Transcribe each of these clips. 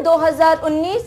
2019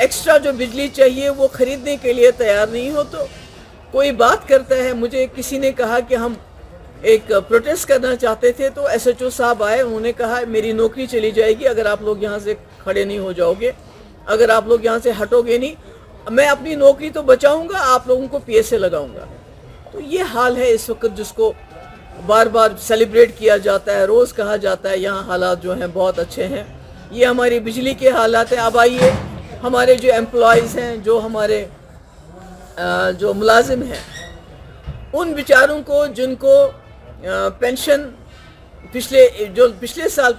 extra جو بجلی چاہیے وہ خریدنے کے لیے تیار نہیں ہو، تو کوئی بات کرتا ہے. مجھے کسی نے کہا کہ ہم ایک پروٹیسٹ کرنا چاہتے تھے، تو ایس ایچ او صاحب آئے، انہوں نے کہا میری نوکری چلی جائے گی اگر آپ لوگ یہاں سے کھڑے نہیں ہو جاؤ گے، اگر آپ لوگ یہاں سے ہٹو گے نہیں. میں اپنی نوکری تو بچاؤں گا، آپ لوگوں کو پی ایس اے لگاؤں گا. تو یہ حال ہے اس وقت، جس کو بار بار سیلیبریٹ کیا جاتا ہے، روز کہا جاتا ہے یہاں حالات جو ہیں بہت اچھے ہیں. یہ ہماری بجلی کے حالات ہیں. اب آئیے ہمارے جو امپلائیز ہیں، جو ہمارے جو ملازم ہیں، ان بیچاروں کو جن کو پینشن پچھلے سال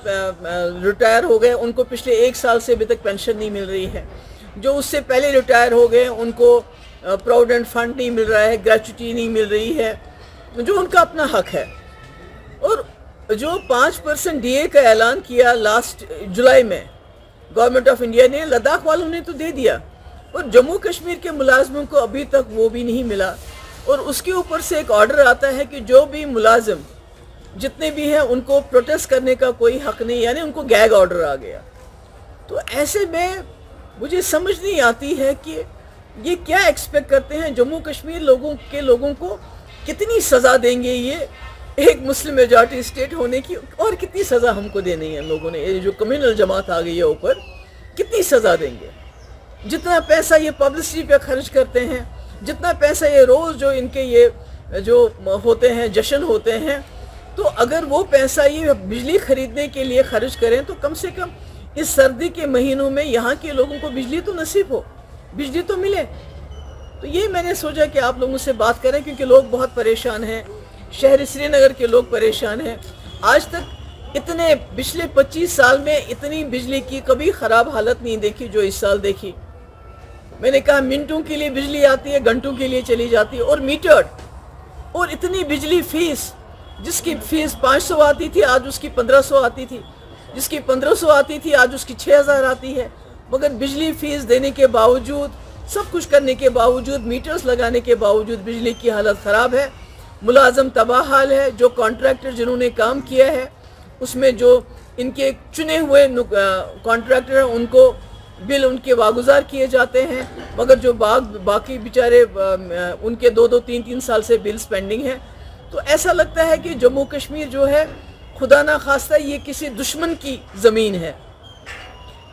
ریٹائر ہو گئے، ان کو پچھلے 1 سال سے ابھی تک پینشن نہیں مل رہی ہے. جو اس سے پہلے ریٹائر ہو گئے ان کو پراویڈنٹ فنڈ نہیں مل رہا ہے، گریچوٹی نہیں مل رہی ہے، جو ان کا اپنا حق ہے. اور جو 5% ڈی اے کا اعلان کیا لاسٹ جولائی میں گورنمنٹ آف انڈیا نے، لداخ والوں نے تو دے دیا، اور جموں کشمیر کے ملازموں کو ابھی تک وہ بھی نہیں ملا. اور اس کے اوپر سے ایک آرڈر آتا ہے کہ جو بھی ملازم جتنے بھی ہیں ان کو پروٹیسٹ کرنے کا کوئی حق نہیں، یعنی ان کو گیگ آرڈر آ گیا. تو ایسے میں مجھے سمجھ نہیں آتی ہے کہ یہ کیا ایکسپیکٹ کرتے ہیں جموں کشمیر لوگوں کو کتنی سزا دیں گے یہ ایک مسلم میجارٹی اسٹیٹ ہونے کی، اور کتنی سزا ہم کو دینی ہے لوگوں نے. یہ جو کمیونل جماعت آ گئی ہے اوپر، کتنی سزا دیں گے؟ جتنا پیسہ یہ پبلسٹی پہ خرچ کرتے ہیں، جتنا پیسہ یہ روز جو ان کے یہ جو ہوتے ہیں جشن ہوتے ہیں، تو اگر وہ پیسہ یہ بجلی خریدنے کے لیے خرچ کریں تو کم سے کم اس سردی کے مہینوں میں یہاں کے لوگوں کو بجلی تو نصیب ہو، بجلی تو ملے. تو یہ میں نے سوچا کہ آپ لوگوں سے بات کریں، کیونکہ لوگ بہت پریشان ہیں. شہر سری نگر کے لوگ پریشان ہیں. آج تک پچھلے 25 سال میں اتنی بجلی کی کبھی خراب حالت نہیں دیکھی جو اس سال دیکھی. میں نے کہا منٹوں کے لیے بجلی آتی ہے، گھنٹوں کے لیے چلی جاتی ہے، اور میٹرڈ. اور اتنی بجلی فیس، جس کی فیس 500 آتی تھی آج اس کی 1500 آتی تھی، جس کی 1500 آتی تھی آج اس کی 6000 آتی ہے. مگر بجلی فیس دینے کے باوجود، سب کچھ کرنے کے باوجود، میٹرز لگانے کے باوجود بجلی کی حالت خراب ہے. ملازم تباہ حال ہے. جو کانٹریکٹر جنہوں نے کام کیا ہے، اس میں جو ان کے چنے ہوئے کانٹریکٹر ہیں ان کو بل ان کے واگزار کیے جاتے ہیں، مگر جو باقی بیچارے ان کے 2-3 سال سے بلز پینڈنگ ہیں. تو ایسا لگتا ہے کہ جموں کشمیر جو ہے خدا نہ خواستہ یہ کسی دشمن کی زمین ہے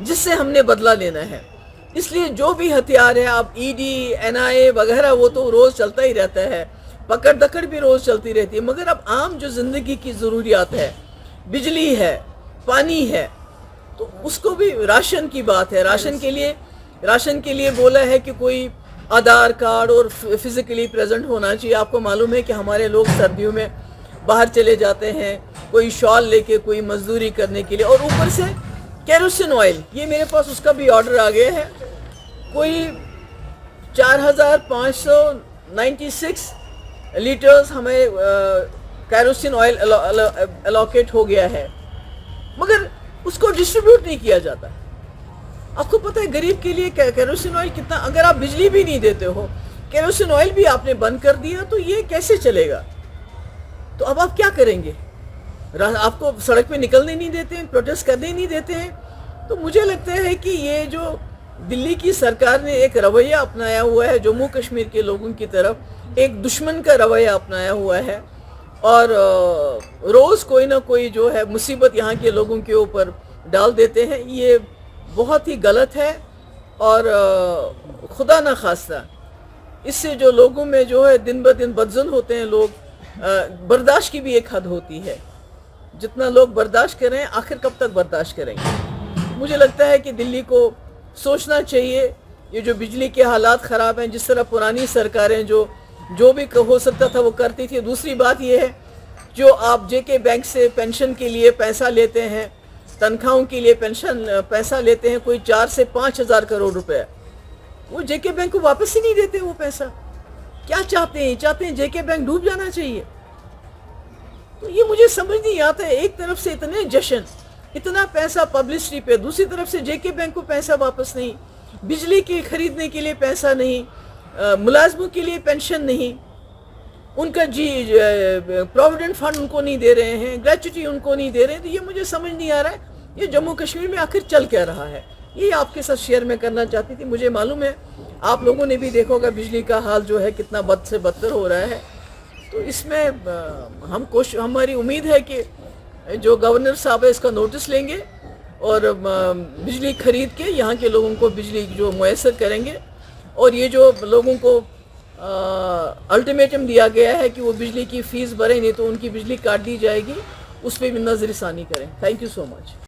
جس سے ہم نے بدلہ لینا ہے. اس لیے جو بھی ہتھیار ہے، اب ای ڈی NIA وغیرہ، وہ تو روز چلتا ہی رہتا ہے، پکڑ دکڑ بھی روز چلتی رہتی ہے. مگر اب عام جو زندگی کی ضروریات ہے، بجلی ہے، پانی ہے، تو اس کو بھی راشن کی بات ہے. راشن کے لیے بولا ہے کہ کوئی آدھار کارڈ اور فزیکلی پریزنٹ ہونا چاہیے. آپ کو معلوم ہے کہ ہمارے لوگ سردیوں میں باہر چلے جاتے ہیں، کوئی شال لے کے، کوئی مزدوری کرنے کے لیے، اور اوپر سے کیروسن آئل. یہ میرے پاس اس کا بھی آرڈر آ گیا ہے. کوئی 4596 لیٹرز ہمیں کیروسن آئل الوکیٹ ہو گیا ہے، مگر اس کو ڈسٹریبیوٹ نہیں کیا جاتا. آپ کو پتہ ہے غریب کے لیے کیروسن آئل کتنا، اگر آپ بجلی بھی نہیں دیتے ہو، کیروسن آئل بھی آپ نے بند کر دیا، تو یہ کیسے چلے گا؟ تو اب آپ کیا کریں گے؟ آپ کو سڑک پہ نکلنے نہیں دیتے ہیں، پروٹیسٹ کرنے نہیں دیتے ہیں. تو مجھے لگتا ہے کہ یہ جو دلی کی سرکار نے ایک رویہ اپنایا ہوا ہے جموں کشمیر کے لوگوں کی طرف، ایک دشمن کا رویہ اپنایا ہوا ہے، اور روز کوئی نہ کوئی جو ہے مصیبت یہاں کے لوگوں کے اوپر ڈال دیتے ہیں. یہ بہت ہی غلط ہے، اور خدا نہ خواستہ اس سے جو لوگوں میں جو ہے دن بدن بدزن ہوتے ہیں لوگ. برداشت کی بھی ایک حد ہوتی ہے. جتنا لوگ برداشت کریں، آخر کب تک برداشت کریں گے؟ مجھے لگتا ہے کہ دلی کو سوچنا چاہیے. یہ جو بجلی کے حالات خراب ہیں، جس طرح پرانی سرکاریں جو بھی ہو سکتا تھا وہ کرتی تھی. دوسری بات یہ ہے، جو آپ JK بینک سے پینشن کے لیے پیسہ لیتے ہیں، تنخواہوں کے لیے پیسہ لیتے ہیں، کوئی 4 سے 5 ہزار کروڑ روپے، وہ JK بینک کو واپس ہی نہیں دیتے. وہ پیسہ کیا چاہتے ہیں JK بینک ڈوب جانا چاہیے. تو یہ مجھے سمجھ نہیں آتا ہے. ایک طرف سے اتنے جشن، اتنا پیسہ پبلسٹی پہ، دوسری طرف سے JK بینک کو پیسہ واپس نہیں، بجلی کے خریدنے کے لیے پیسہ نہیں، ملازموں کے لیے پینشن نہیں، ان کا پروویڈنٹ فنڈ ان کو نہیں دے رہے ہیں، گریچوٹی ان کو نہیں دے رہے ہیں. تو یہ مجھے سمجھ نہیں آ رہا ہے یہ جموں کشمیر میں آخر چل کیا رہا ہے. یہ آپ کے ساتھ شیئر میں کرنا چاہتی تھی. مجھے معلوم ہے آپ لوگوں نے بھی دیکھا ہوگا بجلی کا حال جو ہے کتنا بد سے بدتر ہو رہا ہے. تو اس میں ہماری امید ہے کہ جو گورنر صاحب ہے اس کا نوٹس لیں گے اور بجلی خرید کے یہاں کے لوگوں کو بجلی جو میسر کریں گے. اور یہ جو لوگوں کو الٹیمیٹم دیا گیا ہے کہ وہ بجلی کی فیس بھریں نہیں تو ان کی بجلی کاٹ دی جائے گی, اس پہ بھی نظر ثانی کریں. Thank you so much.